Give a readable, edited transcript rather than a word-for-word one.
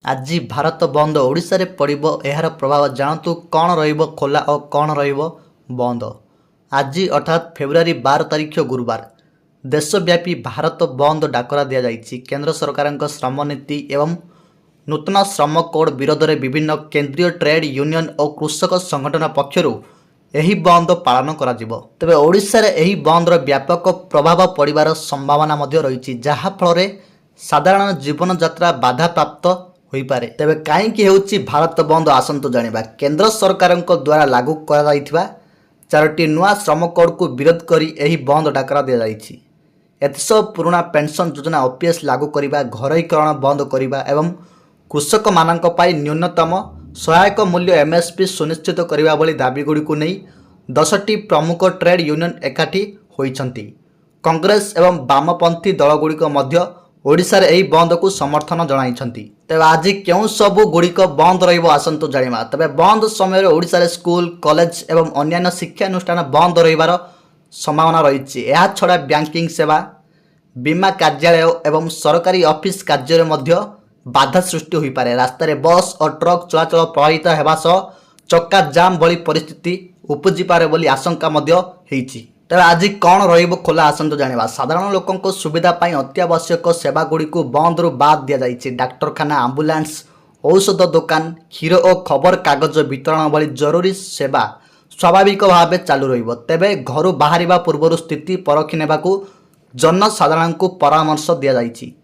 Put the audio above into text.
आज भारत बंद ओडिशा रे पड़िबो एहार प्रभाव जानतु कौन रहिबो खोला और कौन रहिबो बंद। आज अर्थात फेब्रुआरी 12 तारिख गुरुवार देशव्यापी भारत बंद डाकरा दिया जाइछि। केंद्र सरकार श्रम नीति एवं नूतन श्रम कोड विरोध में विभिन्न केंद्रीय ट्रेड यूनियन और कृषक संगठन पक्षरु एही बंद पालन करा जिवो। तबे ओडिशा रे एही बंद रो व्यापक प्रभाव पड़िबार संभावना मध्य रहिछि, जहा फल साधारण जीवन यात्रा बाधा प्राप्त होई पारे। तबे काहेकि हेउछि भारत बंद आसंतु जानिबा। केंद्र सरकार द्वारा लागू करा जाइथिबा 4टी नुआ श्रम कोड को विरोध करी एही बंद डाकरा दिया जाइछि। एतसो पुराना पेंशन योजना ओपीएस लागू करिबा, घरोईकरण बंद करिबा एवं कृषक मानक पाई न्यूनतम सहायक मूल्य एमएसपी सुनिश्चित करिबा भली दाबीगुड़ी को नहीं 10टी प्रमुख ट्रेड यूनियन एकाठी होइछंती। कांग्रेस एवं वामपंथी दलगुड़िक मध्य ओडिशा रे एही बंद को समर्थन जणाइछंती। तबे आज केउ सब गुड़िक बंद रहिबो आसंतु जानिबा। तबे बंद समय रे ओडिशा रे स्कूल, कॉलेज एवं अन्य शिक्षानुष्ठान बंद रहिबार संभावना रहिछि। एहा छडा बैंकिंग सेवा, बीमा कार्यालय एवं सरकारी ऑफिस कार्य मध्य बाधा सृष्टि होई पारे। रास्ता रे बस और ट्रक चलाचल प्रभावित हेबा सह चक्का जाम भली परिस्थिति उपजी पारे बोली आशंका मध्य हेइछि। तबे आज कौन रहिबो खोला आसंतु जानिबा। साधारण लोकंको सुविधा पाई अत्यावश्यक सेवा गुड़ी को बंद रु बाद दिया जाइछि। डाक्तरखाना, एम्बुलेंस, औषध दुकान, क्षीर और खबर कागज वितरण भली जरूरी सेवा स्वाभाविक भाव चालू रहिबो। तेबे घरु बाहरिबा पूर्व स्थिति परखि नेबाकू जनसाधारण को परामर्श दिया जाइछि।